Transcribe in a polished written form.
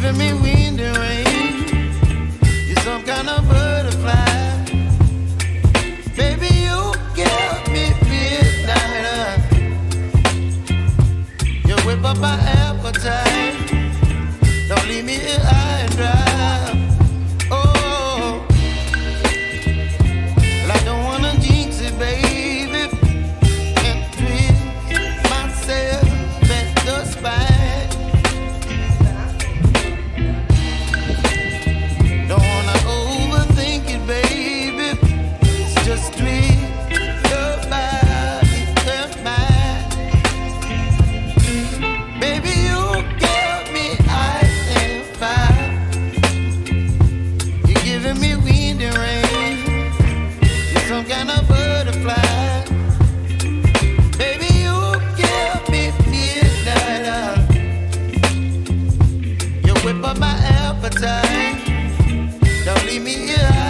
giving me wind and rain. You're some kind of butterfly. Baby, you give me midnight. You whip up my appetite. Don't leave me here high and dry. Oh, well, I don't wanna jinx it, baby, and twist myself at the spine. Don't wanna overthink it, baby. It's just twist your body and mine. Baby, you give me ice and fire. You're giving me wind and rain. You're some kind of butterfly. Baby, you give me midnight. You whip up my appetite. Don't leave me here.